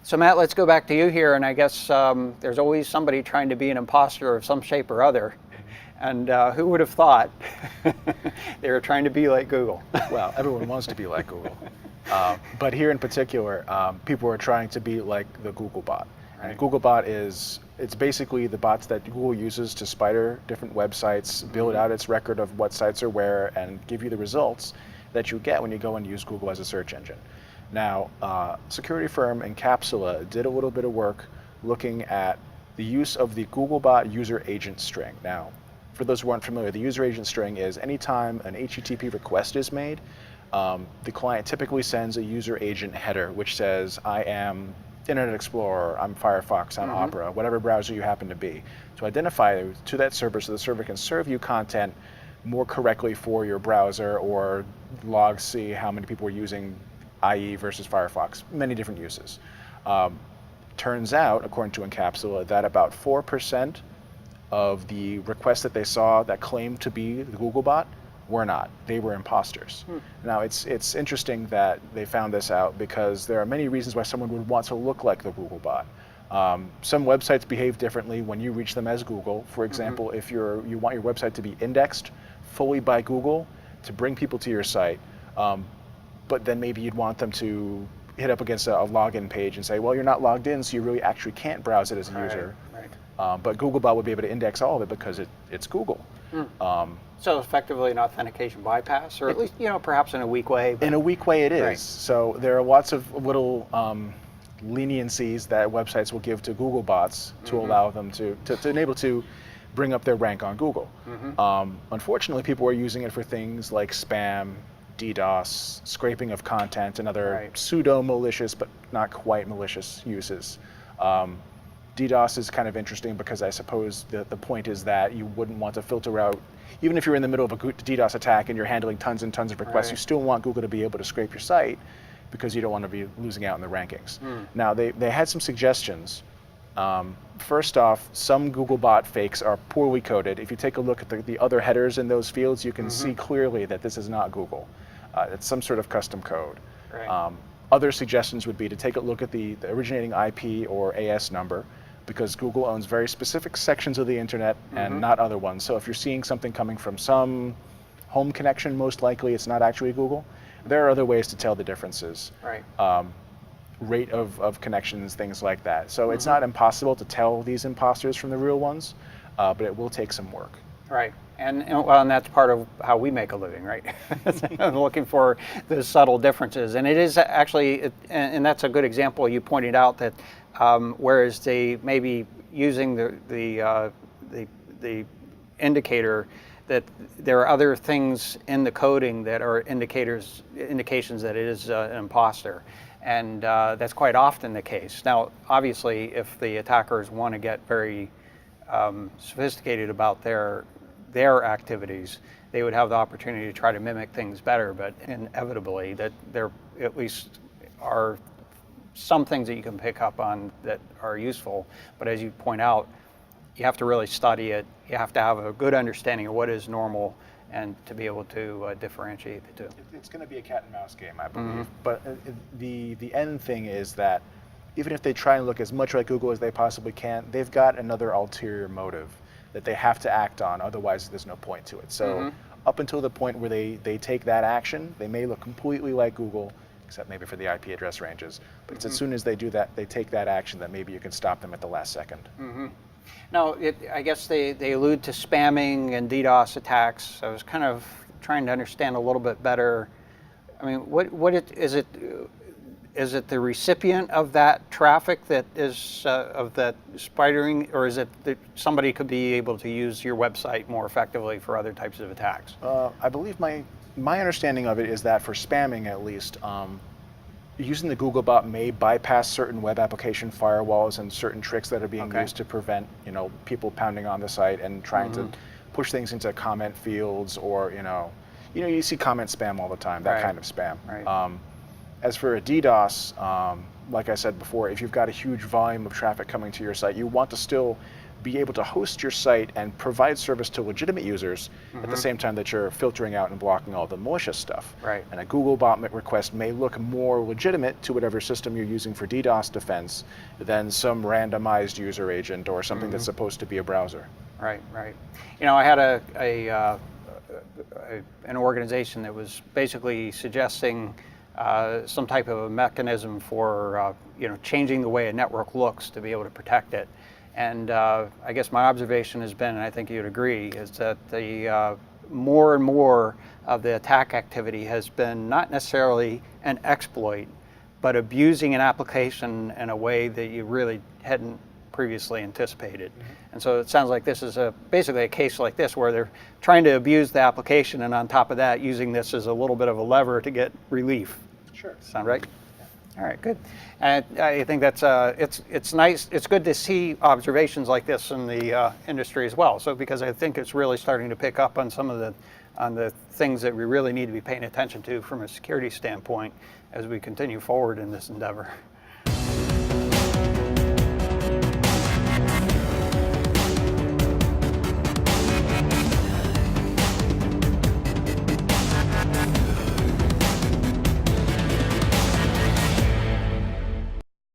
So Matt, let's go back to you here, and I guess there's always somebody trying to be an imposter of some shape or other. And who would have thought they were trying to be like Google? Well, everyone wants to be like Google. But here in particular, people are trying to be like the Googlebot. Right. And Googlebot it's basically the bots that Google uses to spider different websites, build out its record of what sites are where, and give you the results that you get when you go and use Google as a search engine. Now, security firm Encapsula did a little bit of work looking at the use of the Googlebot user agent string. Now, for those who aren't familiar, the user agent string is anytime an HTTP request is made, the client typically sends a user agent header which says, I am Internet Explorer, I'm Firefox, I'm Opera, whatever browser you happen to be, to identify to that server so the server can serve you content more correctly for your browser or log see how many people are using IE versus Firefox, many different uses. Turns out, according to Encapsula, that about 4% of the requests that they saw that claimed to be the Googlebot were not. They were imposters. Now, it's interesting that they found this out because there are many reasons why someone would want to look like the Googlebot. Some websites behave differently when you reach them as Google. For example, if you want your website to be indexed fully by Google to bring people to your site, but then maybe you'd want them to hit up against a login page and say, well, you're not logged in, so you really actually can't browse it as a user. Right. But Googlebot would be able to index all of it because it's Google. So effectively an authentication bypass, or at least, perhaps in a weak way. In a weak way it is. Right. So there are lots of little leniencies that websites will give to Googlebots to allow them to enable to bring up their rank on Google. Unfortunately, people are using it for things like spam, DDoS, scraping of content, and other pseudo-malicious but not quite malicious uses. DDoS is kind of interesting because I suppose the point is that you wouldn't want to filter out, even if you're in the middle of a DDoS attack and you're handling tons and tons of requests, you still want Google to be able to scrape your site because you don't want to be losing out in the rankings. Now, they had some suggestions. First off, some Googlebot fakes are poorly coded. If you take a look at the other headers in those fields, you can see clearly that this is not Google. It's some sort of custom code. Right. Other suggestions would be to take a look at the originating IP or AS number, because Google owns very specific sections of the internet and not other ones. So if you're seeing something coming from some home connection, most likely it's not actually Google. There are other ways to tell the differences. Right. Rate of connections, things like that. So it's not impossible to tell these imposters from the real ones, but it will take some work. Right. And that's part of how we make a living, right? Looking for the subtle differences. And it is actually, and that's a good example you pointed out, that whereas they may be using the indicator, that there are other things in the coding that are indications that it is an imposter. And that's quite often the case. Now, obviously, if the attackers want to get very sophisticated about their activities, they would have the opportunity to try to mimic things better, but inevitably that there at least are some things that you can pick up on that are useful. But as you point out, you have to really study it. You have to have a good understanding of what is normal and to be able to differentiate the two. It's going to be a cat and mouse game, I believe. But the end thing is that even if they try and look as much like Google as they possibly can, they've got another ulterior motive that they have to act on, otherwise there's no point to it. So up until the point where they take that action, they may look completely like Google, except maybe for the IP address ranges. But it's as soon as they do that, they take that action, that maybe you can stop them at the last second. Now, I guess they allude to spamming and DDoS attacks. I was kind of trying to understand a little bit better. I mean, is it the recipient of that traffic that is of that spidering, or is it that somebody could be able to use your website more effectively for other types of attacks? I believe my understanding of it is that for spamming, at least, using the Googlebot may bypass certain web application firewalls and certain tricks that are being used to prevent, people pounding on the site and trying to push things into comment fields, or you see comment spam all the time, that kind of spam. Right. As for a DDoS, like I said before, if you've got a huge volume of traffic coming to your site, you want to still be able to host your site and provide service to legitimate users at the same time that you're filtering out and blocking all the malicious stuff. Right. And a Googlebot request may look more legitimate to whatever system you're using for DDoS defense than some randomized user agent or something that's supposed to be a browser. Right, right. You know, I had an organization that was basically suggesting some type of a mechanism for changing the way a network looks to be able to protect it. And I guess my observation has been, and I think you'd agree, is that the more and more of the attack activity has been not necessarily an exploit, but abusing an application in a way that you really hadn't previously anticipated. And so it sounds like this is basically a case like this where they're trying to abuse the application, and on top of that, using this as a little bit of a lever to get relief. Sure. Sound right? All right, good. And I think that's it's nice. It's good to see observations like this in the industry as well. So because I think it's really starting to pick up on some of the things that we really need to be paying attention to from a security standpoint as we continue forward in this endeavor.